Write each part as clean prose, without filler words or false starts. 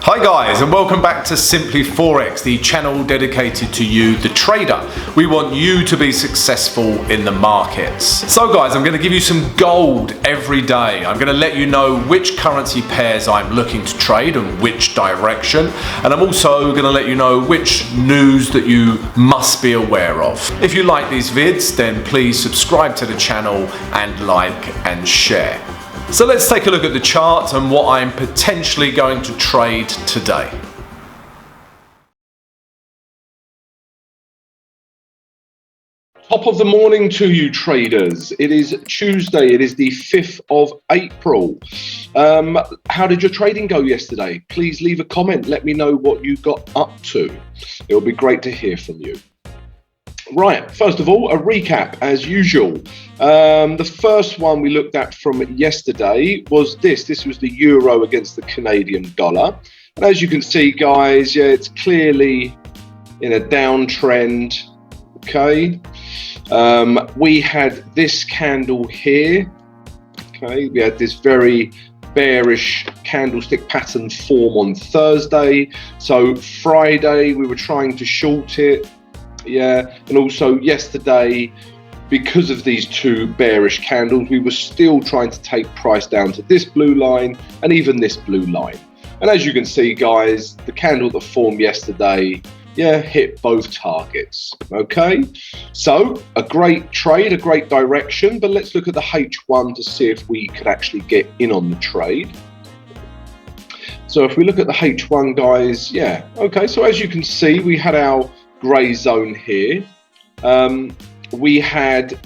Hi guys, and welcome back to Simply Forex, the channel dedicated to you, the trader. We want you to be successful in the markets. So guys, I'm going to give you some gold every day. I'm going to let you know which currency pairs I'm looking to trade and which direction. And I'm also going to let you know which news that you must be aware of. If you like these vids, then please subscribe to the channel and like and share. So let's take a look at the chart and what I'm potentially going to trade today. Top of the morning to you traders. It is Tuesday, it is the 5th of April. How did your trading go yesterday? Please leave a comment, let me know what you got up to. It will be great to hear from you. Right, first of all, a recap as usual. The first one we looked at from yesterday was this. This was the euro against the Canadian dollar. And as you can see, guys, yeah, it's clearly in a downtrend. Okay. We had this candle here. Okay, we had this very bearish candlestick pattern form on Thursday. So Friday, we were trying to short it. Yeah, and also yesterday, because of these two bearish candles, we were still trying to take price down to this blue line and even this blue line. And as you can see, guys, the candle that formed yesterday, yeah, hit both targets. Okay, so a great trade, a great direction, but let's look at the H1 to see if we could actually get in on the trade. So if we look at the H1, guys, yeah, okay, so as you can see, we had our grey zone here. We had,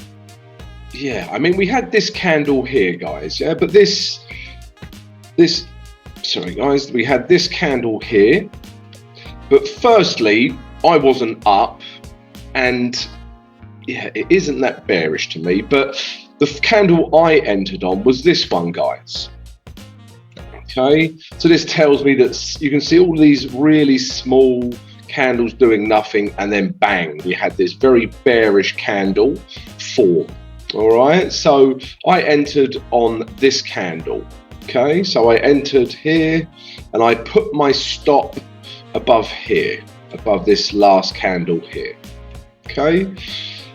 yeah, I mean, we had this candle here, guys, yeah, but sorry guys, we had this candle here, but firstly, I wasn't up, and yeah, it isn't that bearish to me, but the candle I entered on was this one, guys. Okay, so this tells me that you can see all these really small candles doing nothing, and then bang, we had this very bearish candle form. All right, so I entered on this candle. Okay, so I entered here and I put my stop above here, above this last candle here. Okay,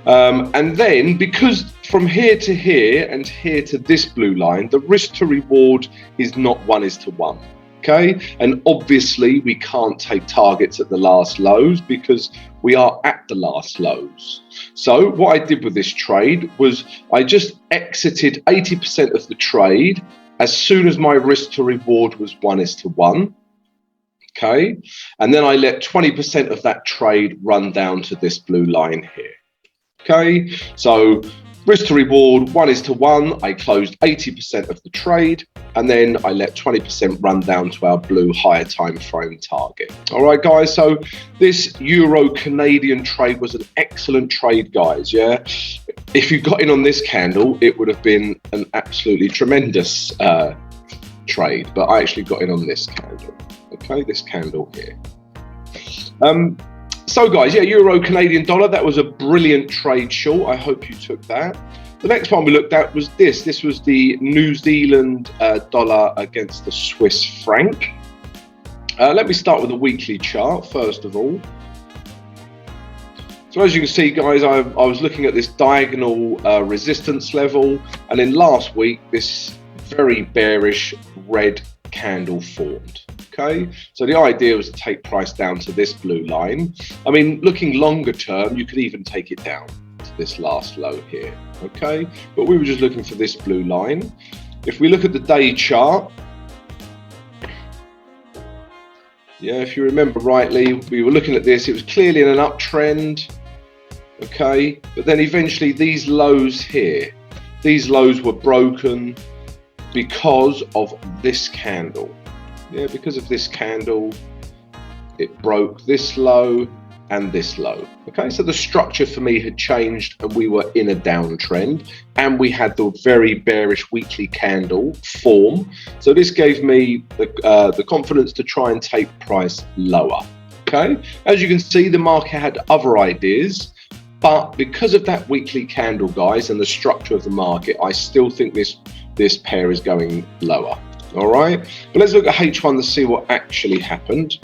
and then because from here to here and here to this blue line, the risk to reward is not 1:1. Okay, and obviously we can't take targets at the last lows because we are at the last lows. So what I did with this trade was I just exited 80% of the trade as soon as my risk to reward was 1:1. Okay, and then I let 20% of that trade run down to this blue line here. Okay, so risk to reward 1:1. I closed 80% of the trade, and then I let 20% run down to our blue higher time frame target. All right, guys. So this Euro Canadian trade was an excellent trade, guys. Yeah, if you got in on this candle, it would have been an absolutely tremendous trade. But I actually got in on this candle. Okay, this candle here. So guys, yeah, Euro Canadian dollar, that was a brilliant trade short. I hope you took that. The next one we looked at was this. This was the New Zealand dollar against the Swiss franc. Let me start with the weekly chart first of all. So as you can see, guys, I was looking at this diagonal resistance level, and in last week, this very bearish red candle formed. Okay, so the idea was to take price down to this blue line. I mean, looking longer term, you could even take it down to this last low here. Okay, but we were just looking for this blue line. If we look at the day chart, yeah, if you remember rightly, we were looking at this. It was clearly in an uptrend. Okay, but then eventually these lows here, these lows were broken because of this candle. Yeah, because of this candle, it broke this low and this low. Okay, so the structure for me had changed and we were in a downtrend, and we had the very bearish weekly candle form. So this gave me the confidence to try and take price lower. Okay, as you can see, the market had other ideas, but because of that weekly candle, guys, and the structure of the market, I still think this this pair is going lower. All right, but let's look at H1 to see what actually happened.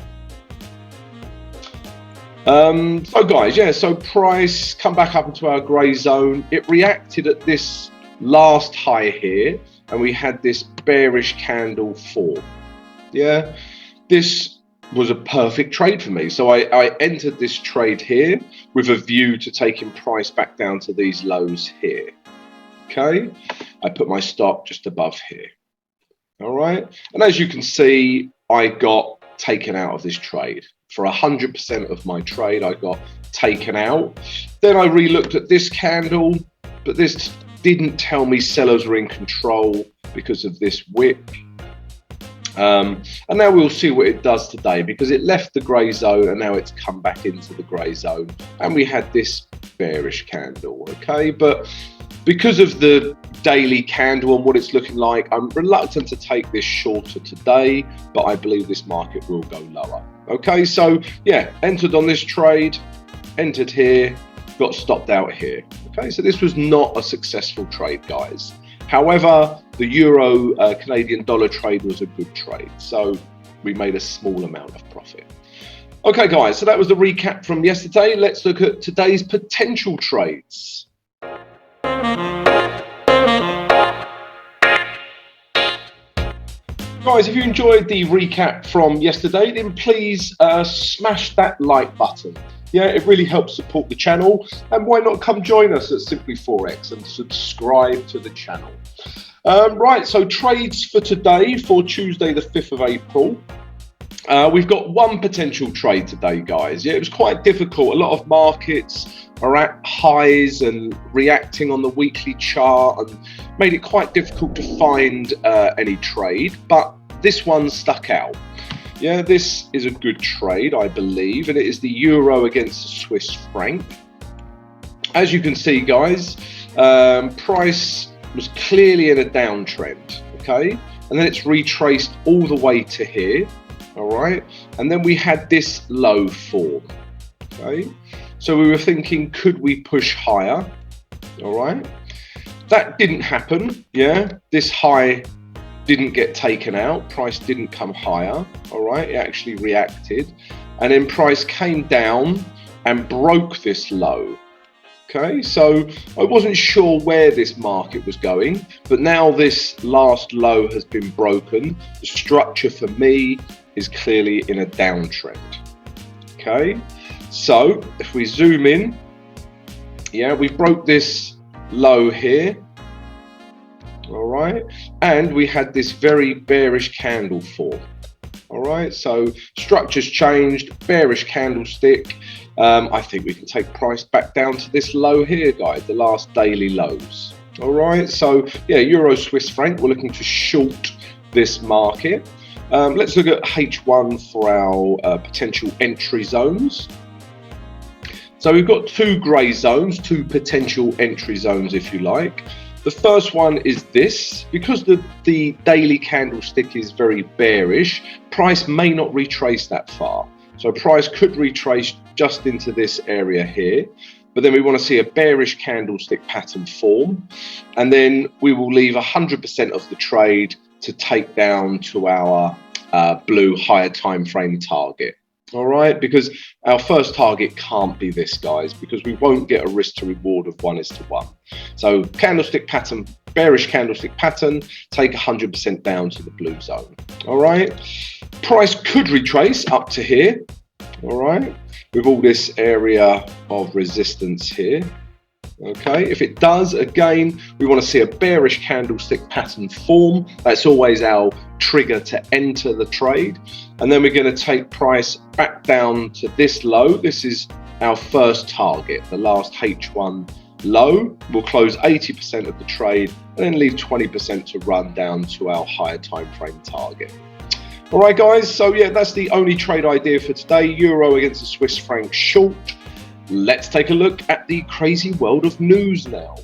So guys, yeah, so price come back up into our grey zone. It reacted at this last high here, and we had this bearish candle form. Yeah, this was a perfect trade for me. So I entered this trade here with a view to taking price back down to these lows here. Okay, I put my stop just above here. All right, and as you can see, I got taken out of this trade. For 100% of my trade, I got taken out. Then I re-looked at this candle, but this didn't tell me sellers were in control because of this wick. And now we'll see what it does today, because it left the grey zone and now it's come back into the grey zone, and we had this bearish candle. Okay, but because of the daily candle and what it's looking like, I'm reluctant to take this shorter today, but I believe this market will go lower. Okay, so yeah, entered on this trade, entered here, got stopped out here. Okay, so this was not a successful trade, guys. However, the euro Canadian dollar trade was a good trade, so we made a small amount of profit. Okay guys, so that was the recap from yesterday. Let's look at today's potential trades. Guys, if you enjoyed the recap from yesterday, then please smash that like button. Yeah, it really helps support the channel. And why not come join us at Simply Forex and subscribe to the channel. Right, so trades for today, for Tuesday the 5th of April. We've got one potential trade today, guys. Yeah, it was quite difficult. A lot of markets are at highs and reacting on the weekly chart, and made it quite difficult to find any trade, but this one stuck out. Yeah, this is a good trade, I believe, and it is the euro against the Swiss franc. As you can see, guys, price was clearly in a downtrend, okay, and then it's retraced all the way to here. All right, and then we had this low form. Okay, so we were thinking, could we push higher? All right, that didn't happen. Yeah, this high didn't get taken out. Price didn't come higher. All right, it actually reacted, and then price came down and broke this low. Okay, so I wasn't sure where this market was going, but now this last low has been broken. The structure for me is clearly in a downtrend. Okay, so if we zoom in, yeah, we broke this low here. All right, and we had this very bearish candle form. All right, so structure's changed, bearish candlestick. I think we can take price back down to this low here, guys, the last daily lows. All right, so yeah, euro Swiss franc, we're looking to short this market. Let's look at H1 for our potential entry zones. So we've got two grey zones, two potential entry zones, if you like. The first one is this. Because the daily candlestick is very bearish, price may not retrace that far. So price could retrace just into this area here, but then we want to see a bearish candlestick pattern form, and then we will leave 100% of the trade to take down to our blue higher time frame target. All right, because our first target can't be this, guys, because we won't get a risk to reward of 1:1. So candlestick pattern, bearish candlestick pattern, take 100% down to the blue zone. All right, price could retrace up to here. All right, with all this area of resistance here. Okay, if it does, again, we want to see a bearish candlestick pattern form. That's always our trigger to enter the trade. And then we're going to take price back down to this low. This is our first target, the last H1 low. We'll close 80% of the trade and then leave 20% to run down to our higher time frame target. All right, guys, so yeah, that's the only trade idea for today. Euro against the Swiss franc short. Let's take a look at the crazy world of news now.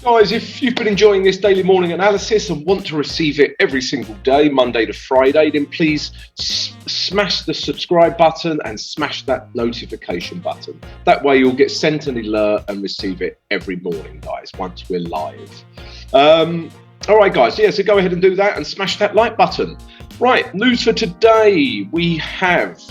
Guys, if you've been enjoying this daily morning analysis and want to receive it every single day, Monday to Friday, then please smash the subscribe button and smash that notification button. That way you'll get sent an alert and receive it every morning, guys, once we're live. All right, guys, so go ahead and do that and smash that like button. Right, news for today. We have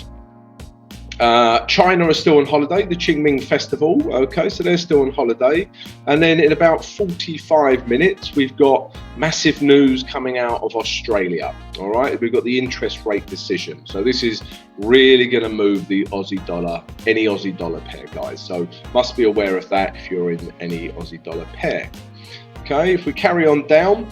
China are still on holiday, the Qingming Festival. Okay, so they're still on holiday. And then in about 45 minutes, we've got massive news coming out of Australia. All right, we've got the interest rate decision. So this is really going to move the Aussie dollar, any Aussie dollar pair, guys. So must be aware of that if you're in any Aussie dollar pair. Okay, if we carry on down,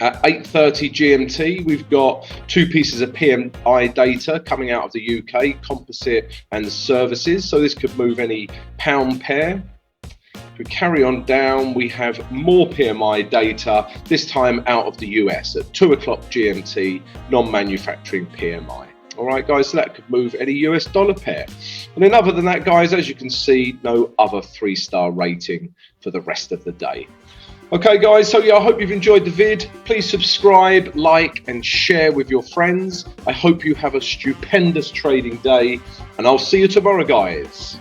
at 8:30 GMT, we've got two pieces of PMI data coming out of the UK, composite and services. So this could move any pound pair. If we carry on down, we have more PMI data, this time out of the US at 2 o'clock GMT, non-manufacturing PMI. All right, guys, so that could move any US dollar pair. And then other than that, guys, as you can see, no other 3-star rating for the rest of the day. Okay, guys, so I hope you've enjoyed the vid. Please subscribe, like, and share with your friends. I hope you have a stupendous trading day, and I'll see you tomorrow, guys.